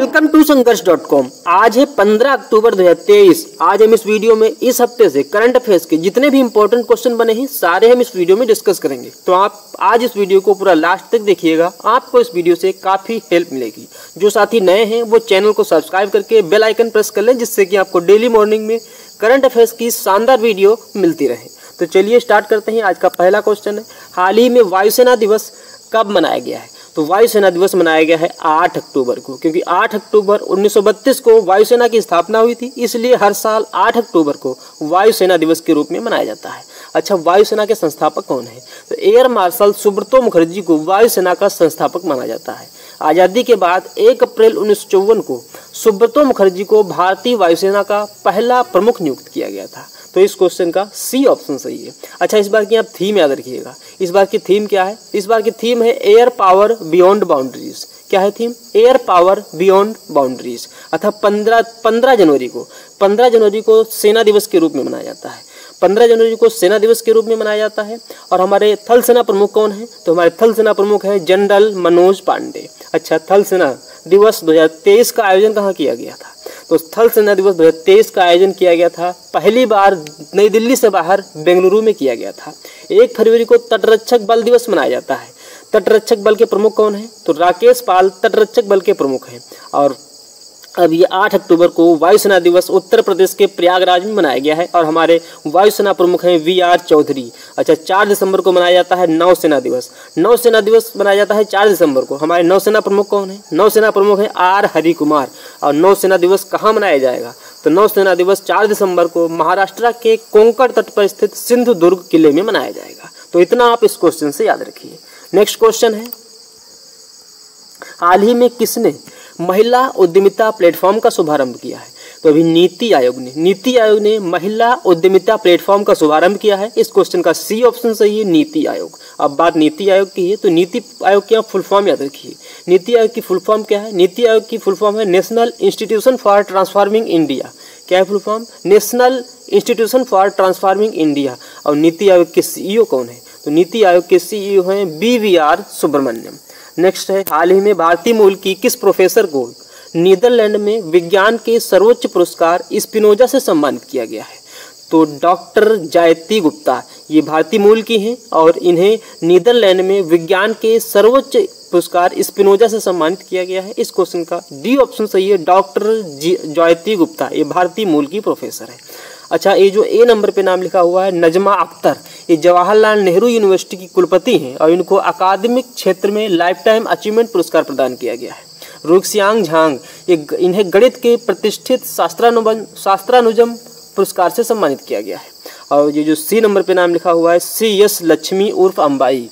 Welcome to संघर्ष.com। आज है 15 अक्टूबर 2023। आज हम इस वीडियो में इस हफ्ते से करंट अफेयर्स के जितने भी इंपॉर्टेंट क्वेश्चन बने हैं सारे हम इस वीडियो में डिस्कस करेंगे। तो आप आज इस वीडियो को पूरा लास्ट तक देखिएगा, आपको इस वीडियो से काफ़ी हेल्प मिलेगी। जो साथी नए हैं वो चैनल को सब्सक्राइब करके बेल आइकन प्रेस कर लें, जिससे कि आपको डेली मॉर्निंग में करंट अफेयर्स की शानदार वीडियो मिलती रहे। तो चलिए स्टार्ट करते हैं। आज का पहला क्वेश्चन है, हाल ही में वायुसेना दिवस कब मनाया गया है? तो वायुसेना दिवस मनाया गया है 8 अक्टूबर को, क्योंकि 8 अक्टूबर 1932 को वायुसेना की स्थापना हुई थी, इसलिए हर साल 8 अक्टूबर को वायुसेना दिवस के रूप में मनाया जाता है। अच्छा, वायुसेना के संस्थापक कौन है? तो एयर मार्शल सुब्रतो मुखर्जी को वायुसेना का संस्थापक माना जाता है। आज़ादी के बाद 1 अप्रैल 1954 को सुब्रतो मुखर्जी को भारतीय वायुसेना का पहला प्रमुख नियुक्त किया गया था। तो इस क्वेश्चन का सी ऑप्शन सही है। अच्छा, इस बार की आप थीम याद रखिएगा। इस बार की थीम क्या है? इस बार की थीम है एयर पावर बियॉन्ड बाउंड्रीज। क्या है theme? Air power beyond boundaries. अर्थात 15 जनवरी को सेना दिवस के रूप में मनाया जाता है। 15 जनवरी को सेना दिवस के रूप में मनाया जाता है। और हमारे थल सेना प्रमुख कौन है? तो हमारे थल सेना प्रमुख है जनरल मनोज पांडे। अच्छा, थल सेना दिवस 2023 का आयोजन कहाँ किया गया था? तो थल सेना दिवस 2023 का आयोजन किया गया था पहली बार नई दिल्ली से बाहर बेंगलुरु में किया गया था। 1 फरवरी को तटरक्षक बल दिवस मनाया जाता है। तटरक्षक बल के प्रमुख कौन है? तो राकेश पाल तटरक्षक बल के प्रमुख हैं। और अब ये 8 अक्टूबर को वायुसेना दिवस उत्तर प्रदेश के प्रयागराज में मनाया गया है और हमारे वायुसेना प्रमुख हैं VR चौधरी। अच्छा, 4 दिसंबर को मनाया जाता है नौसेना दिवस। नौसेना दिवस मनाया जाता है 4 दिसंबर को। हमारे नौसेना प्रमुख कौन है? नौसेना प्रमुख है R हरिकुमार। और नौसेना दिवस कहाँ मनाया जाएगा? तो नौसेना दिवस 4 दिसंबर को महाराष्ट्र के कोंकण तट पर स्थित सिंधुदुर्ग किले में मनाया जाएगा। तो इतना आप इस क्वेश्चन से याद रखिए। नेक्स्ट क्वेश्चन है, हाल ही में किसने महिला उद्यमिता प्लेटफॉर्म का शुभारंभ किया है? तो अभी नीति आयोग ने महिला उद्यमिता प्लेटफॉर्म का शुभारंभ किया है। इस क्वेश्चन का सी ऑप्शन सही है, नीति आयोग। अब बात नीति आयोग की है, तो नीति आयोग की फुल फॉर्म याद रखिए। नीति आयोग की फुल फॉर्म क्या है? नीति आयोग की फुल फॉर्म है national institution for transforming India. क्या है full form? National institution for transforming India. और नीति आयोग के CEO कौन है? तो नीति आयोग के CEO हैं BVR सुब्रमण्यम। नेक्स्ट है, हाल ही में भारतीय मूल की किस प्रोफेसर को नीदरलैंड में विज्ञान के सर्वोच्च पुरस्कार स्पिनोजा से सम्मानित किया गया है? तो डॉक्टर जयती गुप्ता, ये भारतीय मूल की हैं और इन्हें नीदरलैंड में विज्ञान के सर्वोच्च पुरस्कार स्पिनोजा से सम्मानित किया गया है। इस क्वेश्चन का डी ऑप्शन सही है, डॉक्टर जयती गुप्ता, ये भारतीय मूल की प्रोफेसर है। अच्छा, ये जो ए नंबर पे नाम लिखा हुआ है नजमा अख्तर, ये जवाहरलाल नेहरू यूनिवर्सिटी की कुलपति हैं और इनको अकादमिक क्षेत्र में लाइफ टाइम अचीवमेंट पुरस्कार प्रदान किया गया है। रुक्सियांग झांग, इन्हें गणित के प्रतिष्ठित शास्त्रानुजम पुरस्कार से सम्मानित किया गया है। और ये जो सी नंबर पे नाम लिखा हुआ है CS लक्ष्मी उर्फ अंबाई,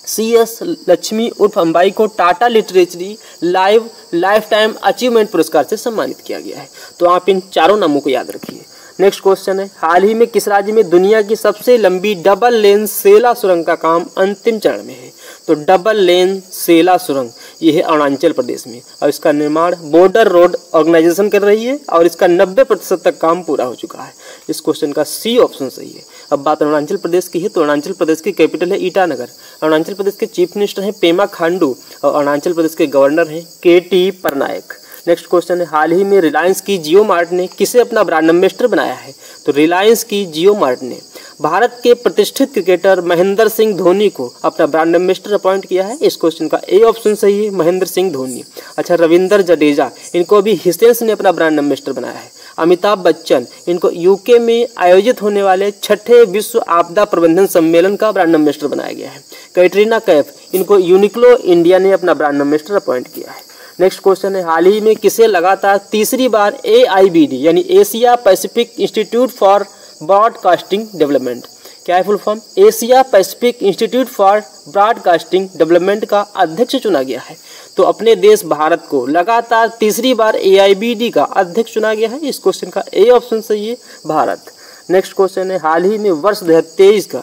CS लक्ष्मी उर्फ अंबाई को टाटा लिटरेचरी लाइफ टाइम अचीवमेंट पुरस्कार से सम्मानित किया गया है। तो आप इन चारों नामों को याद रखिए। नेक्स्ट क्वेश्चन है, हाल ही में किस राज्य में दुनिया की सबसे लंबी डबल लेन सेला सुरंग का काम अंतिम चरण में है? तो डबल लेन सेला सुरंग ये है अरुणाचल प्रदेश में और इसका निर्माण बॉर्डर रोड ऑर्गेनाइजेशन कर रही है और इसका 90% तक काम पूरा हो चुका है। इस क्वेश्चन का सी ऑप्शन सही है। अब बात अरुणाचल प्रदेश की है, तो अरुणाचल प्रदेश की कैपिटल है ईटानगर। अरुणाचल प्रदेश के चीफ मिनिस्टर हैं पेमा खांडू और अरुणाचल प्रदेश के गवर्नर हैं KT पटनायक। नेक्स्ट क्वेश्चन है, हाल ही में रिलायंस की जियो मार्ट ने किसे अपना ब्रांड एम्बेसडर बनाया है? तो रिलायंस की जियो मार्ट ने भारत के प्रतिष्ठित क्रिकेटर महेंद्र सिंह धोनी को अपना ब्रांड एम्बेसडर अपॉइंट किया है। इस क्वेश्चन का ए ऑप्शन सही है, महेंद्र सिंह धोनी। अच्छा, रविंदर जडेजा, इनको अभी हिसेंस ने अपना ब्रांड एम्बेसडर बनाया है। अमिताभ बच्चन, इनको UK में आयोजित होने वाले 6ठे विश्व आपदा प्रबंधन सम्मेलन का ब्रांड एम्बेसडर बनाया गया है। कैटरीना कैफ, इनको यूनिक्लो इंडिया ने अपना ब्रांड एम्बेसडर अपॉइंट किया है। नेक्स्ट क्वेश्चन है, हाल ही में किसे लगातार तीसरी बार AIBD यानी Asia Pacific institute for broadcasting development, क्या है full form? Asia Pacific institute for broadcasting development का अध्यक्ष चुना गया है? तो अपने देश भारत को लगातार तीसरी बार AIBD का अध्यक्ष चुना गया है। इस क्वेश्चन का ए ऑप्शन सही है, भारत। नेक्स्ट क्वेश्चन है, हाल ही में वर्ष 2023 का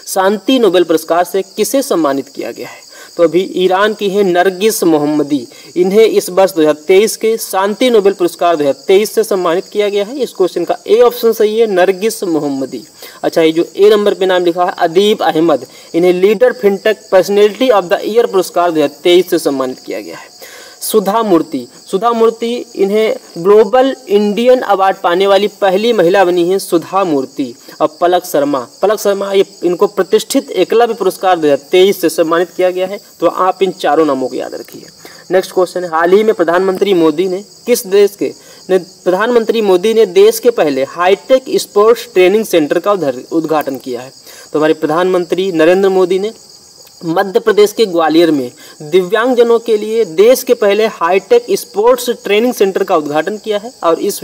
शांति नोबेल पुरस्कार से किसे सम्मानित किया गया है? तो अभी ईरान की है नरगिस मोहम्मदी, इन्हें इस वर्ष 2023 के शांति नोबेल पुरस्कार 2023 से सम्मानित किया गया है। इस क्वेश्चन का ए ऑप्शन सही है, नरगिस मोहम्मदी। अच्छा, ये जो ए नंबर पे नाम लिखा है अदीब अहमद, इन्हें leader fintech personality of the year पुरस्कार 2023 से सम्मानित किया गया है। सुधा मूर्ति। सुधा मूर्ति, इन्हें ग्लोबल इंडियन अवार्ड पाने वाली पहली महिला बनी है सुधा मूर्ति। और पलक शर्मा ये इनको प्रतिष्ठित एकलव्य पुरस्कार 2023 से सम्मानित किया गया है। तो आप इन चारों नामों को याद रखिए। नेक्स्ट क्वेश्चन है, हाल ही में प्रधानमंत्री मोदी ने देश के पहले हाईटेक स्पोर्ट्स ट्रेनिंग सेंटर का उद्घाटन किया है। तो हमारे प्रधानमंत्री नरेंद्र मोदी ने मध्य प्रदेश के ग्वालियर में दिव्यांगजनों के लिए देश के पहले हाईटेक स्पोर्ट्स ट्रेनिंग सेंटर का उद्घाटन किया है। और इस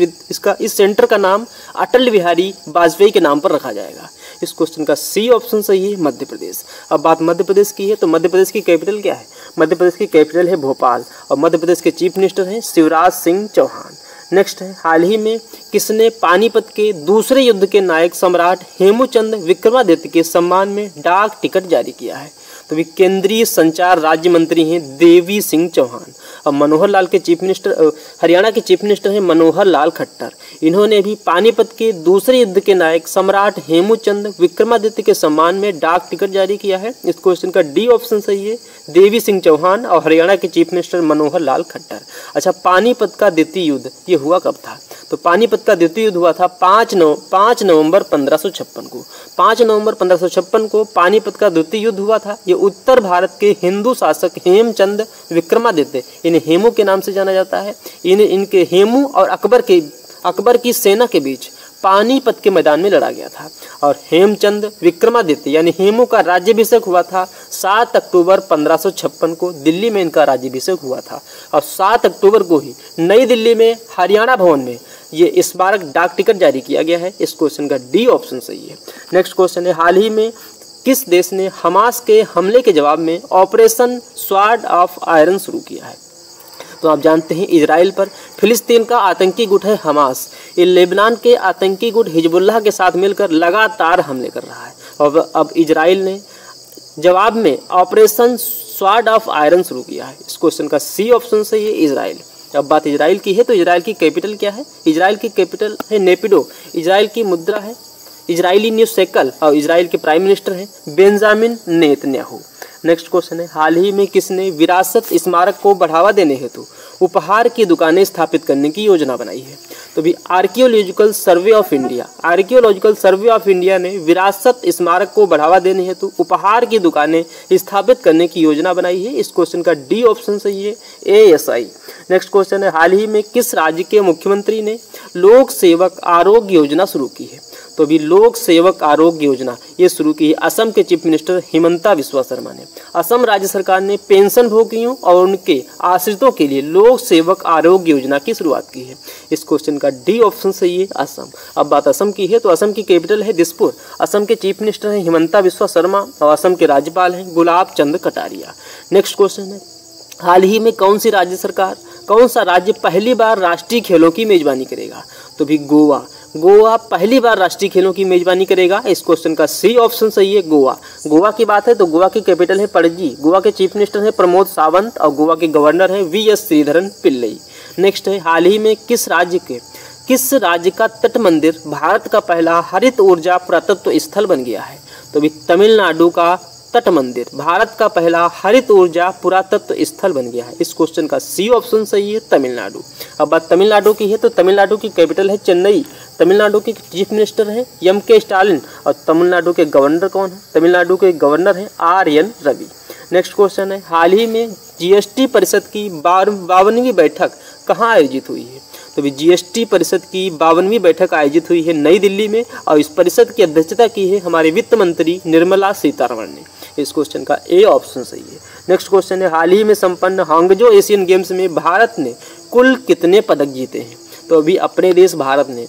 सेंटर का नाम अटल बिहारी वाजपेयी के नाम पर रखा जाएगा। इस क्वेश्चन का सी ऑप्शन सही है, मध्य प्रदेश। अब बात मध्य प्रदेश की है, तो मध्य प्रदेश की कैपिटल क्या है? मध्य प्रदेश की कैपिटल है भोपाल। और मध्य प्रदेश के चीफ मिनिस्टर हैं शिवराज सिंह चौहान। नेक्स्ट है, हाल ही में किसने पानीपत के दूसरे युद्ध के नायक सम्राट हेमूचंद विक्रमादित्य के सम्मान में डाक टिकट जारी किया है? तो भी केंद्रीय संचार राज्य मंत्री हैं देवी सिंह चौहान। और मनोहर लाल के चीफ मिनिस्टर, हरियाणा के चीफ मिनिस्टर हैं मनोहर लाल खट्टर। इन्होंने भी पानीपत के दूसरे युद्ध के नायक सम्राट हेमूचंद विक्रमादित्य के सम्मान में डाक टिकट जारी किया है। इस क्वेश्चन का डी ऑप्शन सही है, देवी सिंह चौहान और हरियाणा के चीफ मिनिस्टर मनोहर लाल खट्टर। अच्छा, पानीपत का द्वितीय युद्ध ये हुआ कब था? तो पानीपत का द्वितीय युद्ध हुआ था 5 नवंबर 1556 को। 5 नवंबर 1556 को पानीपत का द्वितीय युद्ध हुआ था। ये उत्तर भारत के हिंदू शासक हेमचंद विक्रमादित्य, इन्हें हेमू के नाम से जाना जाता है, इनके हेमू और अकबर की सेना के बीच पानीपत के मैदान में लड़ा गया था। और हेमचंद विक्रमादित्य यानी हेमू का राज्याभिषेक हुआ था 7 अक्टूबर 1556 को। दिल्ली में इनका राज्याभिषेक हुआ था। और 7 अक्टूबर को ही नई दिल्ली में हरियाणा भवन में ये स्मारक डाक टिकट जारी किया गया है। इस क्वेश्चन का डी ऑप्शन सही है। नेक्स्ट क्वेश्चन है, हाल ही में किस देश ने हमास के हमले के जवाब में ऑपरेशन स्वॉर्ड ऑफ आयरन शुरू किया है? तो आप जानते हैं इजराइल पर फिलिस्तीन का आतंकी गुट है हमास। ये लेबनान के आतंकी गुट हिजबुल्लाह के साथ मिलकर लगातार हमले कर रहा है। और अब इजराइल ने जवाब में ऑपरेशन स्वॉर्ड ऑफ आयरन शुरू किया है। इस क्वेश्चन का सी ऑप्शन सही है, इजराइल। अब बात इजराइल की है, तो इजराइल की कैपिटल क्या है? इजराइल की कैपिटल है नेपिडो। इजराइल की मुद्रा है इजरायली न्यूज़ शेकल। और इजराइल के प्राइम मिनिस्टर हैं बेंजामिन नेतन्याहू। नेक्स्ट क्वेश्चन है, हाल ही में किसने विरासत स्मारक को बढ़ावा देने हेतु उपहार की दुकानें स्थापित करने की योजना बनाई है? तो भी आर्कियोलॉजिकल सर्वे ऑफ इंडिया ने विरासत स्मारक को बढ़ावा देने हेतु उपहार की दुकानें स्थापित करने की योजना बनाई है। इस क्वेश्चन का डी ऑप्शन सही है, ASI। नेक्स्ट क्वेश्चन है, हाल ही में किस राज्य के मुख्यमंत्री ने लोक सेवक आरोग्य योजना शुरू की है? तो भी लोक सेवक आरोग्य योजना ये शुरू की है असम के चीफ मिनिस्टर हिमंता बिस्वा शर्मा ने। असम राज्य सरकार ने पेंशन भोगियों और उनके आश्रितों के लिए लोक सेवक आरोग्य योजना की शुरुआत की है। इस क्वेश्चन का डी ऑप्शन सही है, असम। अब बात असम की है, तो असम की कैपिटल है दिसपुर। असम के चीफ मिनिस्टर हैं हिमंता बिस्वा शर्मा और असम के राज्यपाल हैं गुलाब चंद कटारिया। नेक्स्ट क्वेश्चन है, हाल ही में कौन सा राज्य पहली बार राष्ट्रीय खेलों की मेजबानी करेगा? तो भी गोवा पहली बार राष्ट्रीय खेलों की मेजबानी करेगा। इस क्वेश्चन का सी ऑप्शन सही है, गोवा की बात है, तो गोवा की कैपिटल है पणजी। गोवा के चीफ मिनिस्टर हैं प्रमोद सावंत और गोवा के गवर्नर हैं VS श्रीधरन पिल्लई। नेक्स्ट है, हाल ही में किस राज्य का तट मंदिर भारत का पहला हरित ऊर्जा पुरातत्व स्थल बन गया है? तो भी तमिलनाडु का तट मंदिर भारत का पहला हरित ऊर्जा पुरातत्व स्थल बन गया है। इस क्वेश्चन का सी ऑप्शन सही है, तमिलनाडु। अब बात तमिलनाडु की है, तो तमिलनाडु की कैपिटल है चेन्नई। तमिलनाडु के चीफ मिनिस्टर हैं MK स्टालिन और तमिलनाडु के गवर्नर कौन है? तमिलनाडु के गवर्नर हैं RN रवि। नेक्स्ट क्वेश्चन है, हाल ही में GST परिषद की 52वीं बैठक कहाँ आयोजित हुई है? तो भी GST परिषद की 52वीं बैठक आयोजित हुई है नई दिल्ली में। और इस परिषद की अध्यक्षता की है हमारे वित्त मंत्री निर्मला सीतारमण ने। इस क्वेश्चन का A ऑप्शन सही है। नेक्स्ट क्वेश्चन है, हाल ही में संपन्न हांगजो एशियन गेम्स में भारत ने कुल कितने पदक जीते हैं? तो अभी अपने देश भारत ने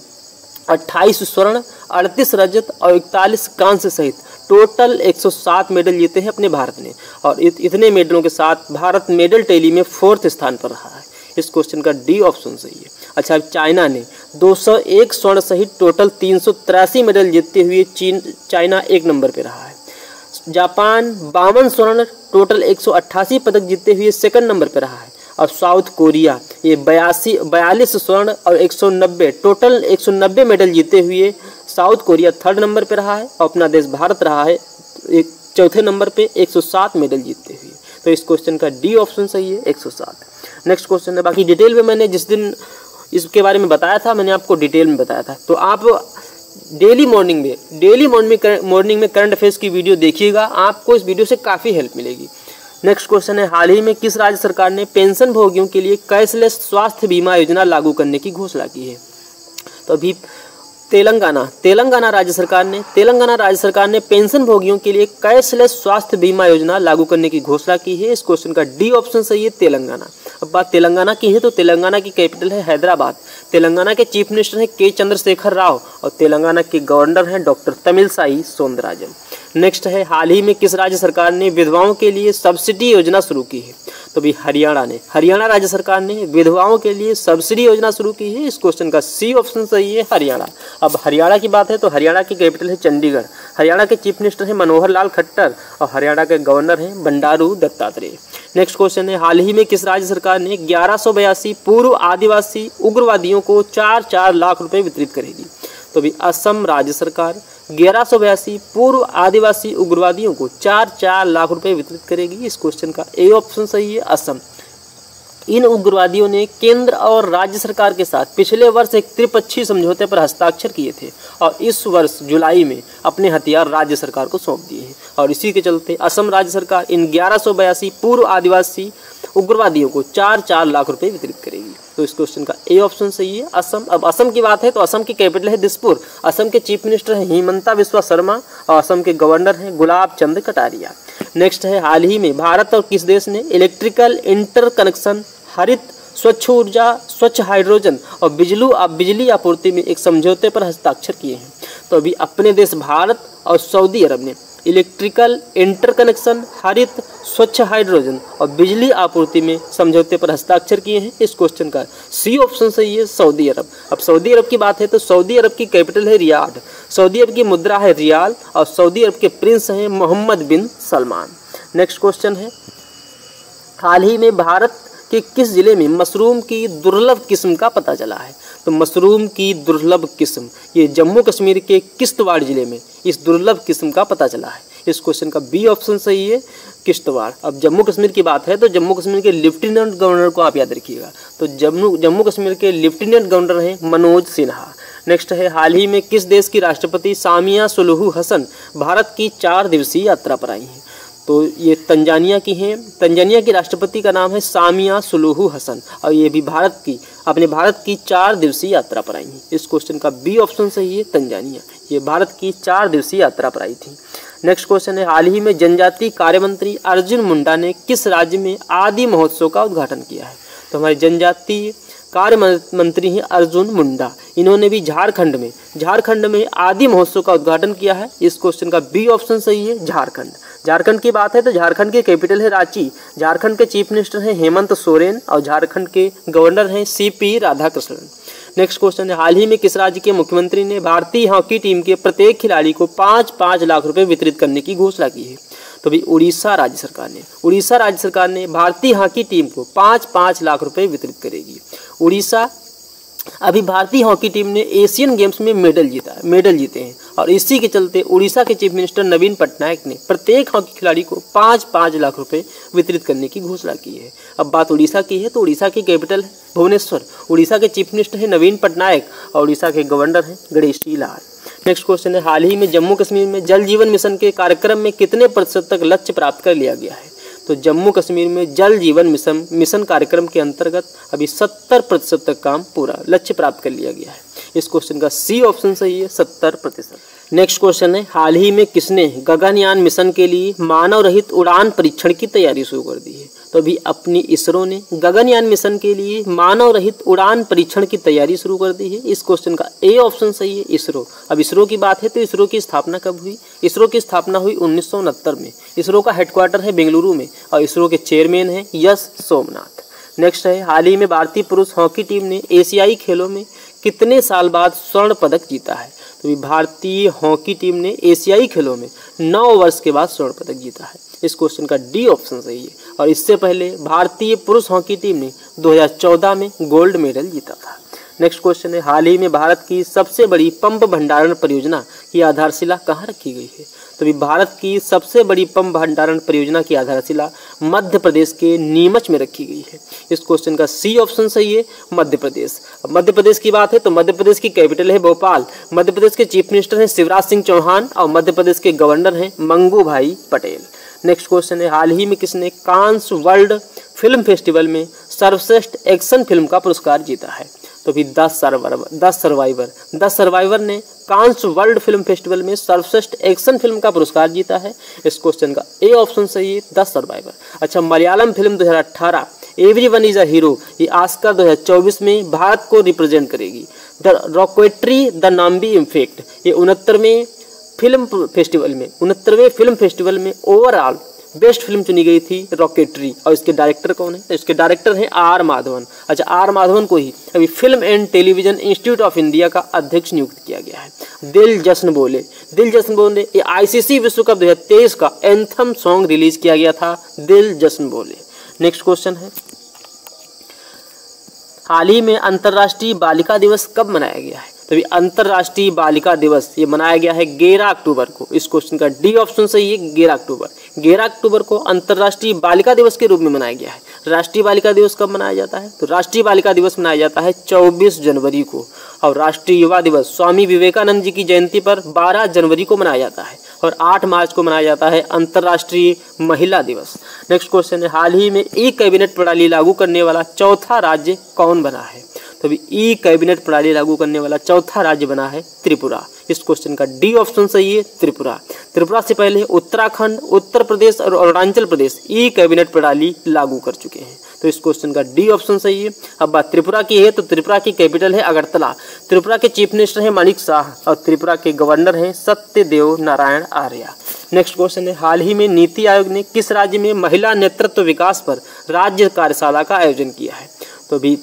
28 स्वर्ण, 38 रजत और 41 कांस्य सहित टोटल 107 मेडल जीते हैं अपने भारत ने। और इतने मेडलों के साथ भारत मेडल टैली में 4th स्थान पर रहा है। इस क्वेश्चन का डी ऑप्शन सही है। अच्छा, चाइना ने 201 स्वर्ण सहित टोटल 383 मेडल जीतते हुए चाइना 1 नंबर पर रहा है। जापान 52 स्वर्ण टोटल 188 पदक जीतते हुए 2nd नंबर पर रहा है। और साउथ कोरिया ये 42 स्वर्ण और 190 टोटल 190 मेडल जीते हुए साउथ कोरिया 3rd नंबर पर रहा है। और अपना देश भारत रहा है 4थे नंबर पे 107 मेडल जीतते हुए। तो इस क्वेश्चन का डी ऑप्शन सही है, 107। नेक्स्ट क्वेश्चन है, बाकी डिटेल में मैंने जिस दिन इसके बारे में बताया था मैंने आपको डिटेल में बताया था, तो आप डेली मॉर्निंग में करंट अफेयर्स की वीडियो देखिएगा, आपको इस वीडियो से काफ़ी हेल्प मिलेगी। नेक्स्ट क्वेश्चन है, हाल ही में किस राज्य सरकार ने पेंशन भोगियों के लिए कैशलेस स्वास्थ्य बीमा योजना लागू करने की घोषणा की है? तो अभी तेलंगाना राज्य सरकार ने पेंशन भोगियों के लिए कैशलेस स्वास्थ्य बीमा योजना लागू करने की घोषणा की है। इस क्वेश्चन का डी ऑप्शन सही है, तेलंगाना। अब बात तेलंगाना की है तो तेलंगाना की कैपिटल है हैदराबाद। तेलंगाना के चीफ मिनिस्टर हैं के चंद्रशेखर राव और तेलंगाना के गवर्नर हैं डॉक्टर तमिलसाई सौंदरराजन। नेक्स्ट है, हाल ही में किस राज्य सरकार ने विधवाओं के लिए सब्सिडी योजना शुरू की है? तो भी हरियाणा राज्य सरकार ने विधवाओं के लिए सब्सिडी योजना शुरू की है। इस क्वेश्चन का सी ऑप्शन सही है, हरियाणा। अब हरियाणा की बात है तो हरियाणा की कैपिटल है चंडीगढ़। हरियाणा के चीफ मिनिस्टर हैं मनोहर लाल खट्टर और हरियाणा के गवर्नर हैं बंडारू दत्तात्रेय। नेक्स्ट क्वेश्चन है, हाल ही में किस राज्य सरकार ने 1182 पूर्व आदिवासी उग्रवादियों को 4-4 लाख रुपए वितरित करेगी? तो भी असम राज्य सरकार 1182 पूर्व आदिवासी उग्रवादियों को 4-4 लाख रुपए वितरित करेगी। इस क्वेश्चन का ए ऑप्शन सही है, असम। इन उग्रवादियों ने केंद्र और राज्य सरकार के साथ पिछले वर्ष एक त्रिपक्षीय समझौते पर हस्ताक्षर किए थे और इस वर्ष जुलाई में अपने हथियार राज्य सरकार को सौंप दिए हैं और इसी के चलते असम राज्य सरकार इन 1182 पूर्व आदिवासी उग्रवादियों को 4-4 लाख रुपए वितरित करेगी। तो इस क्वेश्चन का ए ऑप्शन सही है, असम। अब असम की बात है तो असम की कैपिटल है दिसपुर। असम के चीफ मिनिस्टर हैं हिमंता बिस्वा शर्मा और असम के गवर्नर हैं गुलाब चंद कटारिया। नेक्स्ट है, हाल ही में भारत और किस देश ने इलेक्ट्रिकल इंटरकनेक्शन, हरित, स्वच्छ ऊर्जा, स्वच्छ हाइड्रोजन और बिजली आपूर्ति में एक समझौते पर हस्ताक्षर किए हैं? तो अभी अपने देश भारत और सऊदी अरब ने इलेक्ट्रिकल इंटरकनेक्शन, हरित, स्वच्छ हाइड्रोजन और बिजली आपूर्ति में समझौते पर हस्ताक्षर किए हैं। इस क्वेश्चन का सी ऑप्शन सही है, सऊदी अरब। अब सऊदी अरब की बात है तो सऊदी अरब की कैपिटल है रियाद। सऊदी अरब की मुद्रा है रियाल और सऊदी अरब के प्रिंस हैं मोहम्मद बिन सलमान। नेक्स्ट क्वेश्चन है, हाल ही में भारत कि किस जिले में मशरूम की दुर्लभ किस्म का पता चला है? तो मशरूम की दुर्लभ किस्म ये जम्मू कश्मीर के किश्तवाड़ जिले में इस दुर्लभ किस्म का पता चला है। इस क्वेश्चन का बी ऑप्शन सही है, किश्तवाड़। अब जम्मू कश्मीर की बात है तो जम्मू कश्मीर के लेफ्टिनेंट गवर्नर को आप याद रखिएगा। तो जम्मू कश्मीर के लेफ्टिनेंट गवर्नर हैं मनोज सिन्हा। नेक्स्ट है, हाल ही में किस देश की राष्ट्रपति सामिया सुलूहू हसन भारत की 4 दिवसीय यात्रा पर आई हैं? तो ये तंजानिया की हैं। तंजानिया की राष्ट्रपति का नाम है सामिया सुलूहू हसन और ये भी अपने भारत की 4 दिवसीय यात्रा पर आई हैं। इस क्वेश्चन का बी ऑप्शन सही है, तंजानिया। ये भारत की 4 दिवसीय यात्रा पर आई थी। नेक्स्ट क्वेश्चन है, हाल ही में जनजातीय कार्य मंत्री अर्जुन मुंडा ने किस राज्य में आदि महोत्सव का उद्घाटन किया है? तो हमारे जनजातीय कार्य मंत्री हैं अर्जुन मुंडा। इन्होंने भी झारखंड में आदि महोत्सव का उद्घाटन किया है। इस क्वेश्चन का बी ऑप्शन सही है, झारखंड की बात है तो झारखंड की कैपिटल है रांची। झारखंड के चीफ मिनिस्टर हैं हेमंत सोरेन और झारखंड के गवर्नर हैं सीपी राधाकृष्णन। नेक्स्ट क्वेश्चन है, हाल ही में किस राज्य के मुख्यमंत्री ने भारतीय हॉकी टीम के प्रत्येक खिलाड़ी को 5-5 लाख रुपए वितरित करने की घोषणा की है? तो भी उड़ीसा राज्य सरकार ने भारतीय हॉकी टीम को 5-5 लाख रुपए वितरित करेगी। उड़ीसा अभी भारतीय हॉकी टीम ने एशियन गेम्स में मेडल जीते हैं और इसी के चलते उड़ीसा के चीफ मिनिस्टर नवीन पटनायक ने प्रत्येक हॉकी खिलाड़ी को 5-5 लाख रुपए वितरित करने की घोषणा की है। अब बात उड़ीसा की है तो उड़ीसा की कैपिटल है भुवनेश्वर। उड़ीसा के चीफ मिनिस्टर हैं नवीन पटनायक और उड़ीसा के गवर्नर हैं गणेशी लाल। नेक्स्ट क्वेश्चन है, हाल ही में जम्मू कश्मीर में जल जीवन मिशन के कार्यक्रम में कितने प्रतिशत तक लक्ष्य प्राप्त कर लिया गया है? तो जम्मू कश्मीर में जल जीवन मिशन कार्यक्रम के अंतर्गत अभी 70% तक काम पूरा लक्ष्य प्राप्त कर लिया गया है। इस क्वेश्चन का सी ऑप्शन सही है, 70%। नेक्स्ट क्वेश्चन है, हाल ही में किसने गगनयान मिशन के लिए मानव रहित उड़ान परीक्षण की तैयारी शुरू कर दी है? तो अभी अपनी इसरो ने गगनयान मिशन के लिए मानव रहित उड़ान परीक्षण की तैयारी शुरू कर दी है। इस क्वेश्चन का ए ऑप्शन सही है, इसरो। अब इसरो की बात है तो इसरो की स्थापना कब हुई? इसरो की स्थापना हुई 1969 में। इसरो का हेडक्वार्टर है बेंगलुरु में और इसरो के चेयरमैन हैं यश सोमनाथ। नेक्स्ट है, हाल ही में भारतीय पुरुष हॉकी टीम ने एशियाई खेलों में कितने साल बाद स्वर्ण पदक जीता है? तो भारतीय हॉकी टीम ने एशियाई खेलों में 9 वर्ष के बाद स्वर्ण पदक जीता है। इस क्वेश्चन का डी ऑप्शन सही है और इससे पहले भारतीय पुरुष हॉकी टीम ने 2014 में गोल्ड मेडल जीता था। नेक्स्ट क्वेश्चन है, हाल ही में भारत की सबसे बड़ी पंप भंडारण परियोजना की आधारशिला कहाँ रखी गई है? तो भी भारत की सबसे बड़ी पंप भंडारण परियोजना की आधारशिला मध्य प्रदेश के नीमच में रखी गई है। इस क्वेश्चन का सी ऑप्शन सही है, मध्य प्रदेश। अब मध्य प्रदेश की बात है तो मध्य प्रदेश की कैपिटल है भोपाल। मध्य प्रदेश के चीफ मिनिस्टर हैं शिवराज सिंह चौहान और मध्य प्रदेश के गवर्नर हैं मंगू भाई पटेल। नेक्स्ट क्वेश्चन है, हाल ही में किसने कांस वर्ल्ड फिल्म फेस्टिवल में सर्वश्रेष्ठ एक्शन फिल्म का पुरस्कार जीता है? तो भी 10 सर्वाइवर ने कांस वर्ल्ड फिल्म फेस्टिवल में सर्वश्रेष्ठ एक्शन फिल्म का पुरस्कार जीता है। इस क्वेश्चन का ए ऑप्शन सही है, 10 सर्वाइवर। अच्छा, Malayalam film 2018 everyone is a hero, ये ऑस्कर 2024 में भारत को रिप्रेजेंट करेगी। The rocketry the Nambi effect, ये 69वें फिल्म फेस्टिवल में ओवरऑल बेस्ट फिल्म चुनी गई थी रॉकेटरी। और इसके डायरेक्टर कौन है? इसके डायरेक्टर हैं आर माधवन। अच्छा, आर माधवन को ही अभी film and television institute of India का अध्यक्ष नियुक्त किया गया है। दिल जश्न बोले ये आईसीसी विश्व कप 2023 का एंथम सॉन्ग रिलीज किया गया था, दिल जश्न बोले। नेक्स्ट क्वेश्चन है, हाल ही में अंतर्राष्ट्रीय बालिका दिवस कब मनाया गया है? तो अंतर्राष्ट्रीय बालिका दिवस ये मनाया गया है 11 अक्टूबर को। इस क्वेश्चन का डी ऑप्शन सही है, 11 अक्टूबर। 11 अक्टूबर को अंतर्राष्ट्रीय बालिका दिवस के रूप में मनाया गया है। राष्ट्रीय बालिका दिवस कब मनाया जाता है? तो राष्ट्रीय बालिका दिवस मनाया जाता है 24 जनवरी को। और राष्ट्रीय युवा दिवस स्वामी विवेकानंद जी की जयंती पर 12 जनवरी को मनाया जाता है। और 8 मार्च को मनाया जाता है अंतर्राष्ट्रीय महिला दिवस। नेक्स्ट क्वेश्चन है, हाल ही में ई कैबिनेट प्रणाली लागू करने वाला चौथा राज्य कौन बना है? तो अभी ई कैबिनेट प्रणाली लागू करने वाला चौथा राज्य बना है त्रिपुरा। इस क्वेश्चन का डी ऑप्शन सही है, त्रिपुरा। त्रिपुरा से पहले उत्तराखंड, उत्तर प्रदेश और अरुणाचल प्रदेश ई कैबिनेट प्रणाली लागू कर चुके हैं। तो इस क्वेश्चन का डी ऑप्शन सही है। अब बात त्रिपुरा की है तो त्रिपुरा की कैपिटल है अगरतला। त्रिपुरा के चीफ मिनिस्टर हैं माणिक शाह और त्रिपुरा के गवर्नर हैं सत्यदेव नारायण आर्य। नेक्स्ट क्वेश्चन है, हाल ही में नीति आयोग ने किस राज्य में महिला नेतृत्व विकास पर राज्य कार्यशाला का आयोजन किया है? तो अभी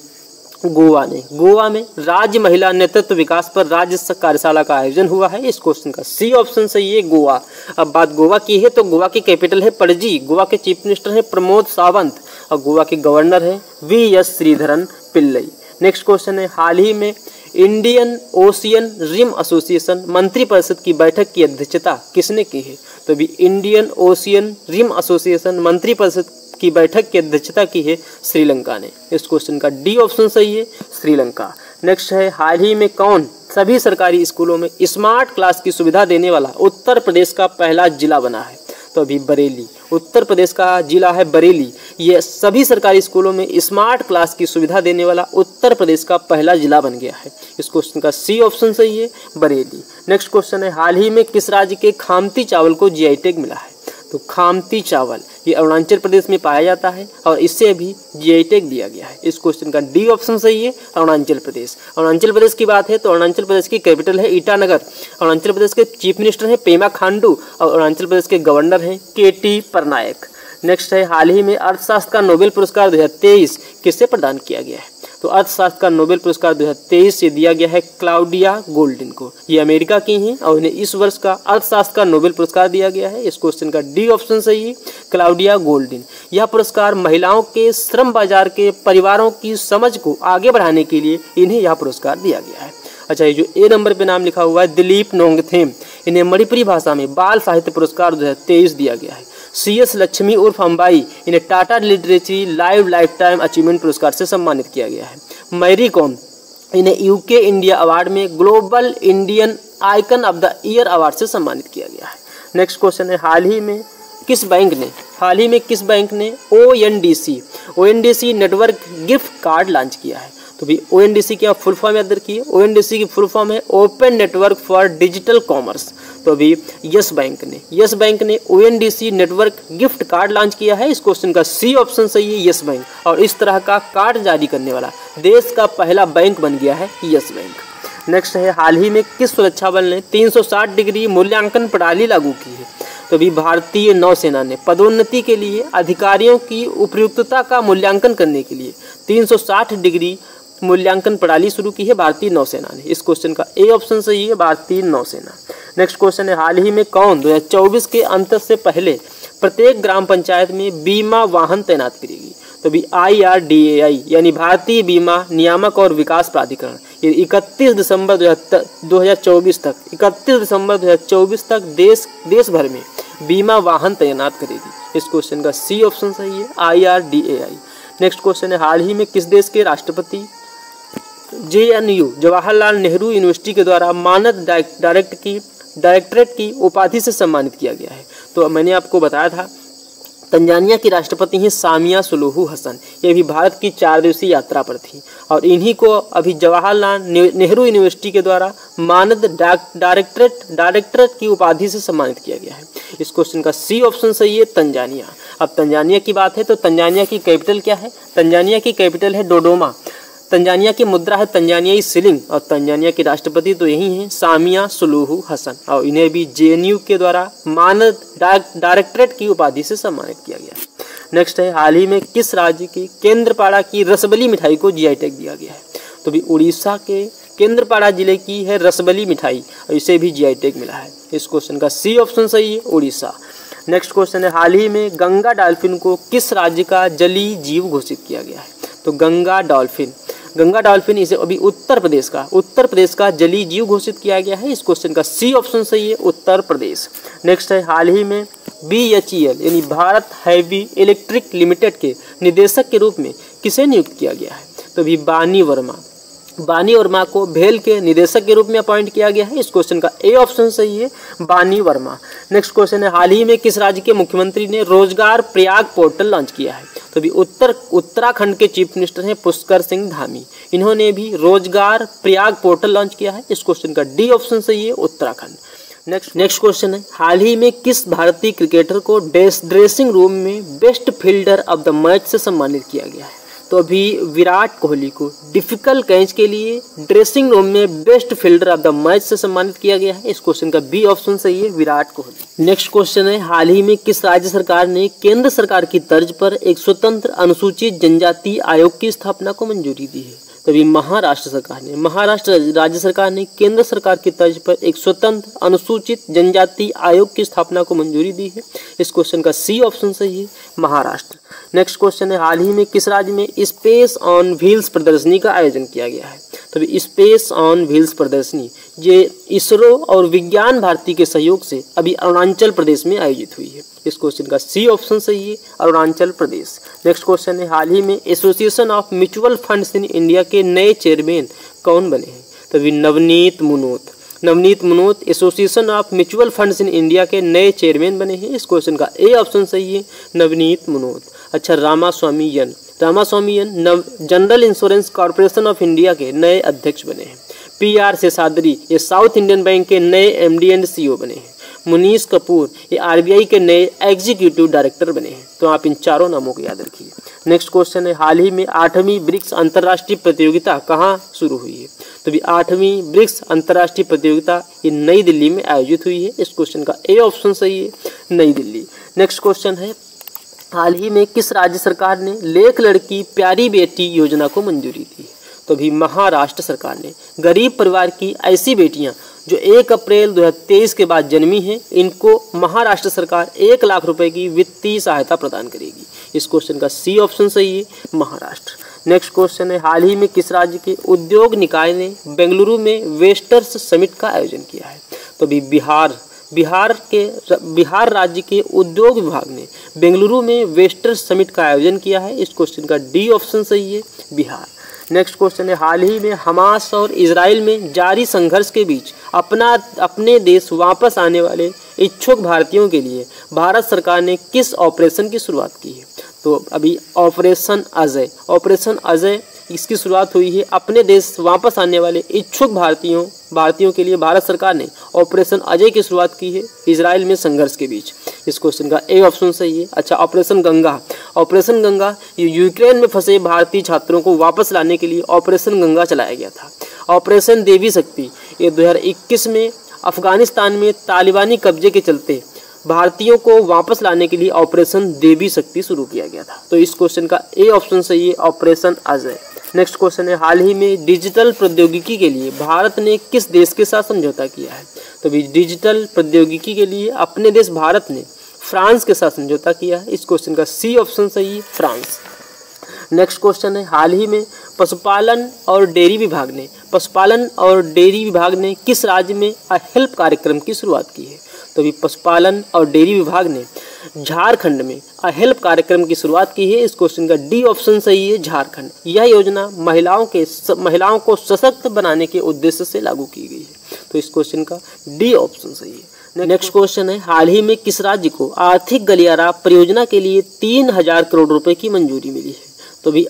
गोवा में राज्य महिला नेतृत्व विकास पर राज्य कार्यशाला का आयोजन हुआ है। इस क्वेश्चन का सी ऑप्शन सही है, गोवा। अब बात गोवा की है तो गोवा की कैपिटल है पणजी। गोवा के चीफ मिनिस्टर हैं प्रमोद सावंत और गोवा के गवर्नर हैं VS. Sreedharan Pillai. Next question है, हाल ही में इंडियन ओशियन रिम एसोसिएशन मंत्रिपरिषद की बैठक की अध्यक्षता किसने की है? तो भी इंडियन ओशियन रिम एसोसिएशन मंत्रिपरिषद की बैठक की अध्यक्षता की है श्रीलंका ने। इस क्वेश्चन का डी ऑप्शन सही है, श्रीलंका। नेक्स्ट है, हाल ही में कौन सभी सरकारी स्कूलों में स्मार्ट क्लास की सुविधा देने वाला उत्तर प्रदेश का पहला जिला बना है? तो अभी बरेली, उत्तर प्रदेश का जिला है बरेली। ये सभी सरकारी स्कूलों में स्मार्ट क्लास की सुविधा देने वाला उत्तर प्रदेश का पहला जिला बन गया है। इस क्वेश्चन का सी ऑप्शन सही है, बरेली। नेक्स्ट क्वेश्चन है, हाल ही में किस राज्य के खामती चावल को जीआई टैग मिला है? तो खामती चावल ये अरुणाचल प्रदेश में पाया जाता है और इससे भी जीआई टैग दिया गया है। इस क्वेश्चन का डी ऑप्शन सही है, अरुणाचल प्रदेश। अरुणाचल प्रदेश की बात है तो अरुणाचल प्रदेश की कैपिटल है ईटानगर। अरुणाचल प्रदेश के चीफ मिनिस्टर हैं पेमा खांडू और अरुणाचल प्रदेश के गवर्नर हैं के.टी. पटनायक। नेक्स्ट है, हाल ही में अर्थशास्त्र का नोबेल पुरस्कार 2023 किससे प्रदान किया गया है? तो अर्थशास्त्र का नोबेल पुरस्कार 2023 से दिया गया है क्लाउडिया गोल्डिन को। ये अमेरिका की हैं और उन्हें इस वर्ष का अर्थशास्त्र का नोबेल पुरस्कार दिया गया है। इस क्वेश्चन का डी ऑप्शन सही है, क्लाउडिया गोल्डिन। यह पुरस्कार महिलाओं के श्रम बाजार के परिवारों की समझ को आगे बढ़ाने के लिए इन्हें यह पुरस्कार दिया गया है। अच्छा, ये जो ए नंबर पे नाम लिखा हुआ है दिलीप नोंगथेम, इन्हें मणिपुरी भाषा में बाल साहित्य पुरस्कार 2023 दिया गया है। CS लक्ष्मी उर्फ अंबाई, इन्हें Tata literature life time achievement पुरस्कार से सम्मानित किया गया है। मैरी कॉम, इन्हें UK इंडिया अवार्ड में global Indian icon of the year award से सम्मानित किया गया है। नेक्स्ट क्वेश्चन है, हाल ही में किस बैंक ने ONDC network gift card launch किया है? तो भी ONDC की फुल फॉर्म याद रखिए, ONDC की फुल फॉर्म है open network for digital commerce. तो अभी यस बैंक ने ONDC network gift card launch किया है। इस क्वेश्चन का सी ऑप्शन सही है, यस बैंक। और इस तरह का कार्ड जारी करने वाला देश का पहला बैंक बन गया है यस बैंक। नेक्स्ट है, हाल ही में किस सुरक्षा बल ने 360 डिग्री मूल्यांकन प्रणाली लागू की है? तो अभी भारतीय नौसेना ने पदोन्नति के लिए अधिकारियों की उपयुक्तता का मूल्यांकन करने के लिए 360 डिग्री मूल्यांकन प्रणाली शुरू की है भारतीय नौसेना ने। इस क्वेश्चन का ए ऑप्शन सही है, भारतीय नौसेना। नेक्स्ट क्वेश्चन है, हाल ही में कौन 2024 के अंत से पहले प्रत्येक ग्राम पंचायत में बीमा वाहन तैनात करेगी? तो भी IRDAI यानी भारतीय बीमा नियामक और विकास प्राधिकरण ये 31 दिसंबर 2024 तक देश भर में बीमा वाहन तैनात करेगी। इस क्वेश्चन का सी ऑप्शन सही है, IRDAI। नेक्स्ट क्वेश्चन है, हाल ही में किस देश के राष्ट्रपति JNU जवाहरलाल नेहरू यूनिवर्सिटी के द्वारा मानद डायरेक्टरेट की उपाधि से सम्मानित किया गया है? तो मैंने आपको बताया था तंजानिया की राष्ट्रपति हैं सामिया सुलूहू हसन। ये भी भारत की 4 दिवसीय यात्रा पर थी और इन्हीं को अभी जवाहरलाल नेहरू यूनिवर्सिटी के द्वारा मानद डायरेक्टरेट की उपाधि से सम्मानित किया गया है। इस क्वेश्चन का सी ऑप्शन सही है, तंजानिया। अब तंजानिया की बात है तो तंजानिया की कैपिटल क्या है? तंजानिया की कैपिटल है डोडोमा। तंजानिया की मुद्रा है तंजानियाई शिलिंग और तंजानिया के राष्ट्रपति तो यही हैं सामिया सुलूहू हसन और इन्हें भी JNU के द्वारा मानद डायरेक्टरेट की उपाधि से सम्मानित किया गया। नेक्स्ट है, हाल ही में किस राज्य के केंद्रपाड़ा की रसबली मिठाई को GI टैग दिया गया है? तो भी उड़ीसा के केंद्रपाड़ा जिले की है रसबली मिठाई और इसे भी GI टैग मिला है। इस क्वेश्चन का सी ऑप्शन सही है, उड़ीसा। नेक्स्ट क्वेश्चन है, हाल ही में गंगा डॉल्फिन को किस राज्य का जलीय जीव घोषित किया गया है? तो गंगा डॉल्फिन इसे अभी उत्तर प्रदेश का जलीय जीव घोषित किया गया है। इस क्वेश्चन का सी ऑप्शन सही है, उत्तर प्रदेश। नेक्स्ट है, हाल ही में BHEL यानी भारत हैवी इलेक्ट्रिक लिमिटेड के निदेशक के रूप में किसे नियुक्त किया गया है? तो भी बानी वर्मा को भेल के निदेशक के रूप में अपॉइंट किया गया है। इस क्वेश्चन का ए ऑप्शन सही है, बानी वर्मा। नेक्स्ट क्वेश्चन है, हाल ही में किस राज्य के मुख्यमंत्री ने रोजगार प्रयाग पोर्टल लॉन्च किया है? तो भी उत्तराखंड के चीफ मिनिस्टर हैं पुष्कर सिंह धामी। इन्होंने भी रोजगार प्रयाग पोर्टल लॉन्च किया है। इस क्वेश्चन का डी ऑप्शन सही है, उत्तराखंड। नेक्स्ट क्वेश्चन है, हाल ही में किस भारतीय क्रिकेटर को ड्रेसिंग रूम में best fielder of the match से सम्मानित किया गया है? तो अभी विराट कोहली को डिफिकल्ट कैच के लिए ड्रेसिंग रूम में best fielder of the match से सम्मानित किया गया है। इस क्वेश्चन का बी ऑप्शन सही है, विराट कोहली। नेक्स्ट क्वेश्चन है, हाल ही में किस राज्य सरकार ने केंद्र सरकार की तर्ज पर एक स्वतंत्र अनुसूचित जनजाति आयोग की स्थापना को मंजूरी दी है? तभी महाराष्ट्र राज्य सरकार ने केंद्र सरकार की तर्ज पर एक स्वतंत्र अनुसूचित जनजाति आयोग की स्थापना को मंजूरी दी है। इस क्वेश्चन का सी ऑप्शन सही है, महाराष्ट्र। नेक्स्ट क्वेश्चन है, हाल ही में किस राज्य में स्पेस ऑन व्हील्स प्रदर्शनी का आयोजन किया गया है? तो स्पेस ऑन व्हील्स प्रदर्शनी ये इसरो और विज्ञान भारती के सहयोग से अभी अरुणाचल प्रदेश में आयोजित हुई है। इस क्वेश्चन का सी ऑप्शन सही है, अरुणाचल प्रदेश। नेक्स्ट क्वेश्चन है, हाल ही में association of mutual funds in India के नए चेयरमैन कौन बने हैं? तभी Navneet Munot association of mutual funds in India के नए चेयरमैन बने हैं। इस क्वेश्चन का ए ऑप्शन सही है, नवनीत मुनोत। अच्छा, Ramaswamy N general insurance corporation of India के नए अध्यक्ष बने हैं। PR शेषाद्री ये साउथ इंडियन बैंक के नए MD एंड CEO बने हैं। मुनीश कपूर ये RBI के नए एग्जीक्यूटिव डायरेक्टर बने हैं। तो आप इन चारों नामों को याद रखिए। नेक्स्ट क्वेश्चन है, हाल ही में 8वीं ब्रिक्स अंतर्राष्ट्रीय प्रतियोगिता कहाँ शुरू हुई है? तो भी 8वीं ब्रिक्स अंतर्राष्ट्रीय प्रतियोगिता ये नई दिल्ली में आयोजित हुई है। इस क्वेश्चन का ए ऑप्शन सही है, नई दिल्ली। नेक्स्ट क्वेश्चन है, हाल ही में किस राज्य सरकार ने लेख लड़की प्यारी बेटी योजना को मंजूरी दी? तो भी महाराष्ट्र सरकार ने गरीब परिवार की ऐसी बेटियां जो 1 अप्रैल 2023 के बाद जन्मी हैं, इनको महाराष्ट्र सरकार 1 लाख रुपए की वित्तीय सहायता प्रदान करेगी। इस क्वेश्चन का सी ऑप्शन सही है, महाराष्ट्र। नेक्स्ट क्वेश्चन है, हाल ही में किस राज्य के उद्योग निकाय ने बेंगलुरु में वेस्टर्स समिट का आयोजन किया है? तो भी बिहार राज्य के उद्योग विभाग ने बेंगलुरु में वेस्टर्स समिट का आयोजन किया है। इस क्वेश्चन का डी ऑप्शन सही है, बिहार। नेक्स्ट क्वेश्चन है, हाल ही में हमास और इजराइल में जारी संघर्ष के बीच अपने देश वापस आने वाले इच्छुक भारतीयों के लिए भारत सरकार ने किस ऑपरेशन की शुरुआत की है? तो अभी ऑपरेशन अजय इसकी शुरुआत हुई है। अपने देश वापस आने वाले इच्छुक भारतीयों के लिए भारत सरकार ने ऑपरेशन अजय की शुरुआत की है इजराइल में संघर्ष के बीच। इस क्वेश्चन का ए ऑप्शन सही है। अच्छा, ऑपरेशन गंगा ये यूक्रेन में फंसे भारतीय छात्रों को वापस लाने के लिए ऑपरेशन गंगा चलाया गया था। ऑपरेशन देवी शक्ति ये 2021 में अफगानिस्तान में तालिबानी कब्जे के चलते भारतीयों को वापस लाने के लिए ऑपरेशन देवी शक्ति शुरू किया गया था। तो इस क्वेश्चन का ए ऑप्शन सही है, ऑपरेशन अजय। नेक्स्ट क्वेश्चन है, हाल ही में डिजिटल प्रौद्योगिकी के लिए भारत ने किस देश के साथ समझौता किया है? तो भी डिजिटल प्रौद्योगिकी के लिए अपने देश भारत ने फ्रांस के साथ समझौता किया है। इस क्वेश्चन का सी ऑप्शन सही है, फ्रांस। नेक्स्ट क्वेश्चन है, हाल ही में पशुपालन और डेयरी विभाग ने किस राज्य में हेल्प कार्यक्रम की शुरुआत की है? तो अभी पशुपालन और डेयरी विभाग ने झारखंड में हेल्प कार्यक्रम की शुरुआत की है। इस क्वेश्चन का डी ऑप्शन सही है, झारखंड। यह योजना महिलाओं को सशक्त बनाने के उद्देश्य से लागू की गई है। तो इस क्वेश्चन का डी ऑप्शन सही है। नेक्स्ट क्वेश्चन है, हाल ही में किस राज्य को आर्थिक गलियारा परियोजना के लिए 3000 करोड़ रुपए की मंजूरी मिली है? तो भी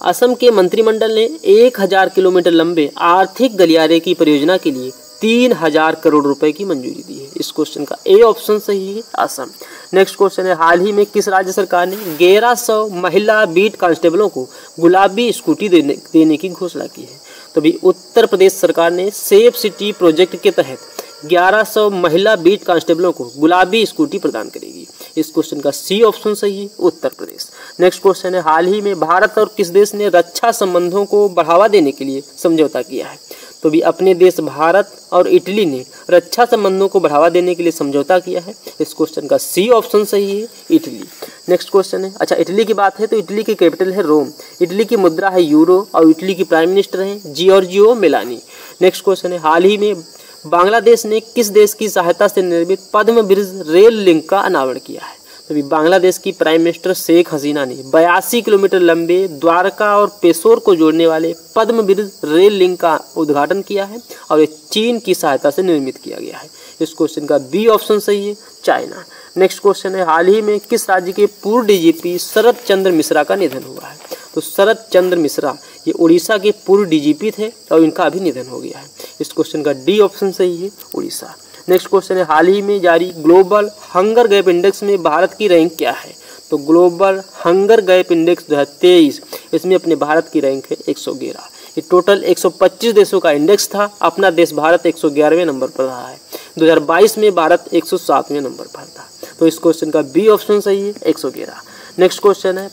असम के मंत्रिमंडल ने 1000 किलोमीटर लंबे आर्थिक गलियारे की परियोजना के लिए 3000 करोड़ रुपए की मंजूरी दी है। इस क्वेश्चन का ए ऑप्शन सही है, असम। नेक्स्ट क्वेश्चन है, हाल ही में किस राज्य सरकार ने 1100 महिला बीट कांस्टेबलों को गुलाबी स्कूटी देने की घोषणा की है? तो भी उत्तर प्रदेश सरकार ने सेफ सिटी प्रोजेक्ट के तहत 1100 महिला बीट कांस्टेबलों को गुलाबी स्कूटी प्रदान करेगी। इस क्वेश्चन का सी ऑप्शन सही है, उत्तर प्रदेश। नेक्स्ट क्वेश्चन है, हाल ही में भारत और किस देश ने रक्षा संबंधों को बढ़ावा देने के लिए समझौता किया है? तो भी अपने देश भारत और इटली ने रक्षा संबंधों को बढ़ावा देने के लिए समझौता किया है। इस क्वेश्चन का सी ऑप्शन सही है, इटली। नेक्स्ट क्वेश्चन है, अच्छा इटली की बात है तो इटली की कैपिटल है रोम, इटली की मुद्रा है यूरो और इटली की प्राइम मिनिस्टर हैं जियोर्जियो मेलानी। नेक्स्ट क्वेश्चन है, हाल ही में बांग्लादेश ने किस देश की सहायता से निर्मित पद्म ब्रिज रेल लिंक का अनावरण किया है? तो बांग्लादेश की प्राइम मिनिस्टर शेख हसीना ने 82 किलोमीटर लंबे द्वारका और पेशोर को जोड़ने वाले पद्म ब्रिज रेल लिंक का उद्घाटन किया है और ये चीन की सहायता से निर्मित किया गया है। इस क्वेश्चन का बी ऑप्शन सही है, चाइना। नेक्स्ट क्वेश्चन है, हाल ही में किस राज्य के पूर्व डीजीपी शरद चंद्र मिश्रा का निधन हुआ है? तो शरद चंद्र मिश्रा ये उड़ीसा के पूर्व डीजीपी थे और इनका अभी निधन हो गया है। इस क्वेश्चन का डी ऑप्शन सही है, उड़ीसा। नेक्स्ट क्वेश्चन है, हाल ही में जारी ग्लोबल हंगर गैप इंडेक्स में भारत की रैंक क्या है? तो ग्लोबल हंगर गैप इंडेक्स 2023 इसमें अपने भारत की रैंक है 111। ये टोटल 125 देशों का इंडेक्स था, अपना देश भारत 111वें नंबर पर रहा है। 2022 में भारत 107वें नंबर पर था। तो इस क्वेश्चन का बी ऑप्शन सही है, 111। नेक्स्ट क्वेश्चन है,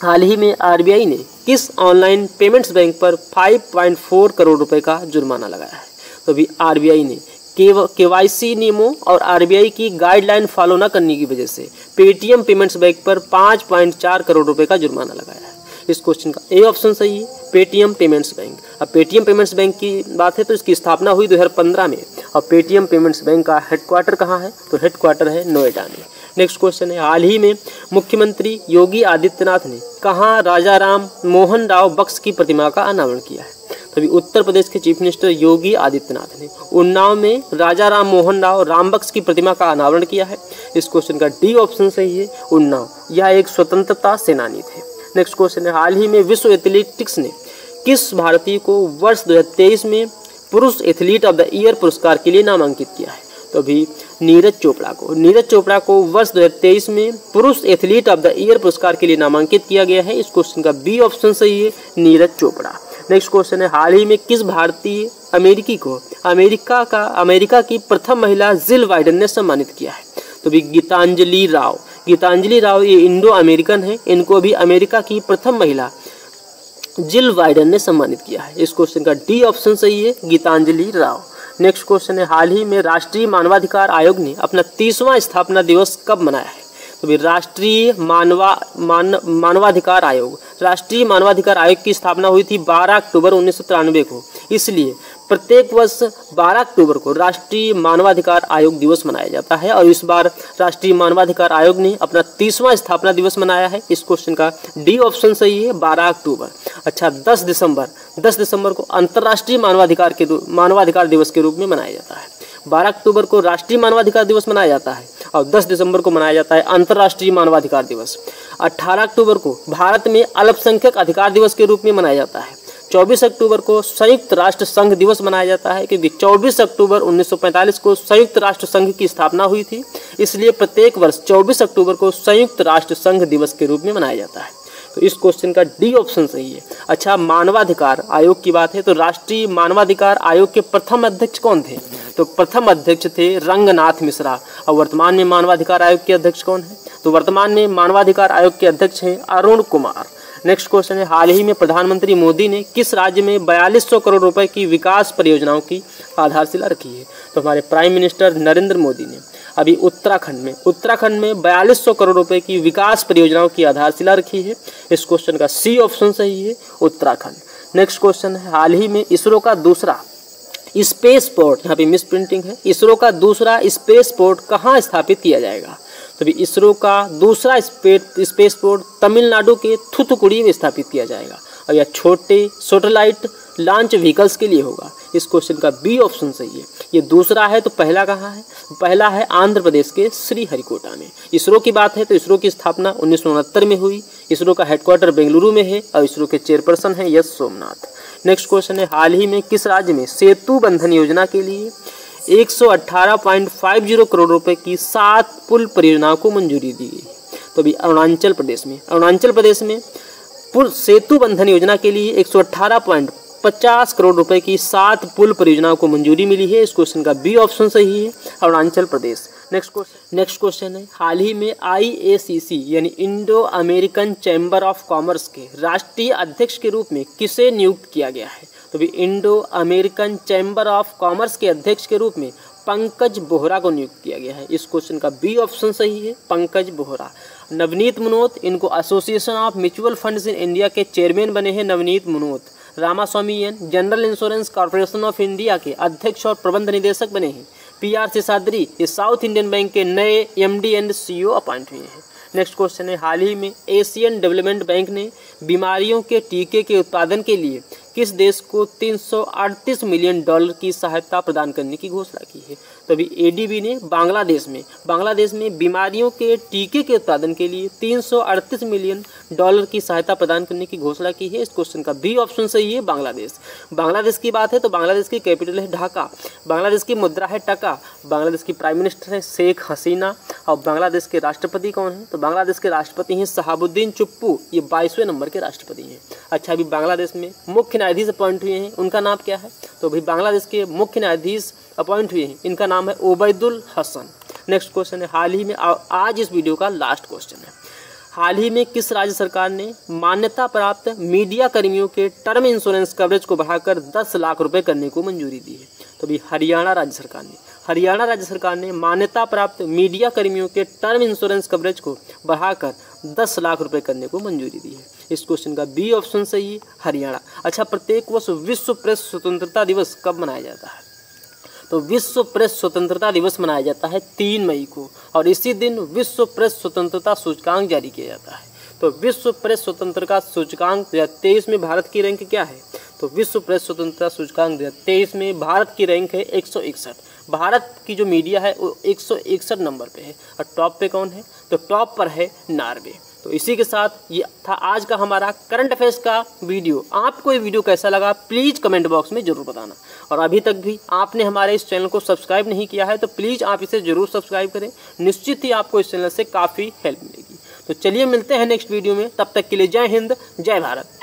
हाल ही में आरबीआई ने किस ऑनलाइन पेमेंट्स बैंक पर 5.4 करोड़ रुपए का जुर्माना लगाया है? तो अभी आरबीआई ने केवाईसी नियमों और आरबीआई की गाइडलाइन फॉलो न करने की वजह से पेटीएम पेमेंट्स बैंक पर 5.4 करोड़ रुपए का जुर्माना लगाया है। इस क्वेश्चन का ए ऑप्शन सही है, पेटीएम पेमेंट्स बैंक। अब पेटीएम पेमेंट्स बैंक की बात है तो इसकी स्थापना हुई 2015 में और पेटीएम पेमेंट्स बैंक का हेडक्वार्टर कहाँ है? तो हेडक्वार्टर है नोएडा में। नेक्स्ट क्वेश्चन है, हाल ही में मुख्यमंत्री योगी आदित्यनाथ ने कहाँ राजा राम मोहन राव बख्श की प्रतिमा का अनावरण किया है? तभी उत्तर प्रदेश के चीफ मिनिस्टर योगी आदित्यनाथ ने उन्नाव में राजा राम मोहन राव रामबख्श की प्रतिमा का अनावरण किया है। इस क्वेश्चन का डी ऑप्शन सही है, उन्नाव। यह एक स्वतंत्रता सेनानी थे। नेक्स्ट क्वेश्चन है, हाल ही में विश्व एथलेटिक्स ने किस भारतीय को वर्ष 2023 में पुरुष एथलीट ऑफ द ईयर पुरस्कार के लिए नामांकित किया है? तो अभी नीरज चोपड़ा को वर्ष 2023 में पुरुष एथलीट ऑफ द ईयर पुरस्कार के लिए नामांकित किया गया है। इस क्वेश्चन का बी ऑप्शन सही है, नीरज चोपड़ा। नेक्स्ट क्वेश्चन है, हाल ही में किस भारतीय अमेरिकी को अमेरिका की प्रथम महिला जिल बाइडेन ने सम्मानित किया है? तो भी गीतांजलि राव ये इंडो अमेरिकन है, इनको भी अमेरिका की प्रथम महिला जिल बाइडेन ने सम्मानित किया है। इस क्वेश्चन का डी ऑप्शन सही है, गीतांजलि राव। नेक्स्ट क्वेश्चन है, हाल ही में राष्ट्रीय मानवाधिकार आयोग ने अपना 30वां स्थापना दिवस कब मनाया है? तो भी राष्ट्रीय मानवाधिकार आयोग की स्थापना हुई थी 12 अक्टूबर 1993 को। इसलिए प्रत्येक वर्ष 12 अक्टूबर को राष्ट्रीय मानवाधिकार आयोग दिवस मनाया जाता है और इस बार राष्ट्रीय मानवाधिकार आयोग ने अपना 30वां स्थापना दिवस मनाया है। इस क्वेश्चन का डी ऑप्शन सही है, 12 अक्टूबर। अच्छा, 10 दिसंबर को अंतर्राष्ट्रीय मानवाधिकार दिवस के रूप में मनाया जाता है। 12 अक्टूबर को राष्ट्रीय मानवाधिकार दिवस मनाया जाता है और 10 दिसंबर को मनाया जाता है अंतर्राष्ट्रीय मानवाधिकार दिवस। 18 अक्टूबर को भारत में अल्पसंख्यक अधिकार दिवस के रूप में मनाया जाता है। 24 अक्टूबर को संयुक्त राष्ट्र संघ दिवस मनाया जाता है क्योंकि 24 अक्टूबर 1945 को संयुक्त राष्ट्र संघ की स्थापना हुई थी, इसलिए प्रत्येक वर्ष 24 अक्टूबर को संयुक्त राष्ट्र संघ दिवस के रूप में मनाया जाता है। तो इस क्वेश्चन का डी ऑप्शन सही है। अच्छा, मानवाधिकार आयोग की बात है तो राष्ट्रीय मानवाधिकार आयोग के प्रथम अध्यक्ष कौन थे? तो प्रथम अध्यक्ष थे रंगनाथ मिश्रा। और वर्तमान में मानवाधिकार आयोग के अध्यक्ष कौन है? तो वर्तमान में मानवाधिकार आयोग के अध्यक्ष हैं अरुण कुमार। नेक्स्ट क्वेश्चन है, हाल ही में प्रधानमंत्री मोदी ने किस राज्य में 4200 करोड़ रुपए की विकास परियोजनाओं की आधारशिला रखी है? तो हमारे प्राइम मिनिस्टर नरेंद्र मोदी ने अभी उत्तराखंड में 4200 करोड़ रुपए की विकास परियोजनाओं की आधारशिला रखी है। इस क्वेश्चन का सी ऑप्शन सही है, उत्तराखंड। नेक्स्ट क्वेश्चन है, हाल ही में इसरो का दूसरा स्पेस पोर्ट, यहाँ पे मिस प्रिंटिंग है, इसरो का दूसरा स्पेस पोर्ट कहाँ स्थापित किया जाएगा? तो भी इसरो का दूसरा स्पेस पोर्ट तमिलनाडु के थूथुकुडी में स्थापित किया जाएगा और यह छोटे सैटेलाइट लॉन्च व्हीकल्स के लिए होगा। इस क्वेश्चन का बी ऑप्शन सही है। ये दूसरा है तो पहला कहाँ है? पहला है आंध्र प्रदेश के श्रीहरिकोटा में। इसरो की बात है तो इसरो की स्थापना 1969 में हुई। इसरो का हेडक्वार्टर बेंगलुरु में है और इसरो के चेयरपर्सन है एस सोमनाथ। नेक्स्ट क्वेश्चन है, हाल ही में किस राज्य में सेतु बंधन योजना के लिए 118.50 करोड़ रुपए की 7 पुल परियोजनाओं को मंजूरी दी गई? तो अभी अरुणाचल प्रदेश में पुल सेतु बंधन योजना के लिए 118.50 करोड़ रुपए की 7 पुल परियोजनाओं को मंजूरी मिली है। इस क्वेश्चन का बी ऑप्शन सही है, अरुणाचल प्रदेश। नेक्स्ट क्वेश्चन है, हाल ही में IACC यानी Indo American chamber of commerce के राष्ट्रीय अध्यक्ष के रूप में किसे नियुक्त किया गया है? तो भी Indo American chamber of commerce के अध्यक्ष के रूप में पंकज बोहरा को नियुक्त किया गया है। इस क्वेश्चन का बी ऑप्शन सही है, पंकज बोहरा। नवनीत मुनोत, इनको association of mutual funds in India के चेयरमैन बने हैं Navneet Munot. Ramaswamy N, general insurance corporation of India के अध्यक्ष और प्रबंध निदेशक बने हैं। PR शेषाद्री, ये साउथ इंडियन बैंक के नए MD एंड CEO अपॉइंट हुए हैं। नेक्स्ट क्वेश्चन है, हाल ही में एशियन डेवलपमेंट बैंक ने बीमारियों के टीके के उत्पादन के लिए किस देश को $338 मिलियन की सहायता प्रदान करने की घोषणा की है? तो अभी ADB ने बांग्लादेश में बीमारियों के टीके के उत्पादन के लिए $338 मिलियन की सहायता प्रदान करने की घोषणा की है। इस क्वेश्चन का बी ऑप्शन सही है, बांग्लादेश की बात है तो बांग्लादेश की कैपिटल है ढाका, बांग्लादेश की मुद्रा है टका, बांग्लादेश की प्राइम मिनिस्टर है शेख हसीना और बांग्लादेश के राष्ट्रपति कौन है? तो बांग्लादेश के राष्ट्रपति हैं शहाबुद्दीन चुप्पू, ये 22वें नंबर के राष्ट्रपति हैं। अच्छा, अभी बांग्लादेश में मुख्य न्यायाधीश अपॉइंट हुए हैं, उनका नाम क्या है? तो भाई बांग्लादेश के मुख्य न्यायाधीश अपॉइंट हुए हैं, इनका नाम है ओबैदुल हसन। नेक्स्ट क्वेश्चन है, हाल ही में आज इस वीडियो का लास्ट क्वेश्चन है, हाल ही में किस राज्य सरकार ने मान्यता प्राप्त मीडिया कर्मियों के टर्म इंश्योरेंस कवरेज को बढ़ाकर 10 लाख रुपए करने को मंजूरी दी है? तो भी हरियाणा राज्य सरकार ने मान्यता प्राप्त मीडिया कर्मियों के टर्म इंश्योरेंस कवरेज को बढ़ाकर 10 लाख रुपए करने को मंजूरी दी है। इस क्वेश्चन का बी ऑप्शन सही है, हरियाणा। अच्छा, प्रत्येक वर्ष विश्व प्रेस स्वतंत्रता दिवस कब मनाया जाता है? तो विश्व प्रेस स्वतंत्रता दिवस मनाया जाता है 3 मई को और इसी दिन विश्व प्रेस स्वतंत्रता सूचकांक जारी किया जाता है। तो विश्व प्रेस स्वतंत्रता सूचकांक 2023 में भारत की रैंक क्या है? तो विश्व प्रेस स्वतंत्रता सूचकांक 2023 में भारत की रैंक है 161। भारत की जो मीडिया है वो 161 नंबर पे है और टॉप पे कौन है? तो टॉप पर है नॉर्वे। तो इसी के साथ ये था आज का हमारा करंट अफेयर्स का वीडियो। आपको ये वीडियो कैसा लगा प्लीज़ कमेंट बॉक्स में ज़रूर बताना और अभी तक भी आपने हमारे इस चैनल को सब्सक्राइब नहीं किया है तो प्लीज़ आप इसे ज़रूर सब्सक्राइब करें, निश्चित ही आपको इस चैनल से काफ़ी हेल्प मिलेगी। तो चलिए मिलते हैं नेक्स्ट वीडियो में, तब तक के लिए जय हिंद, जय भारत।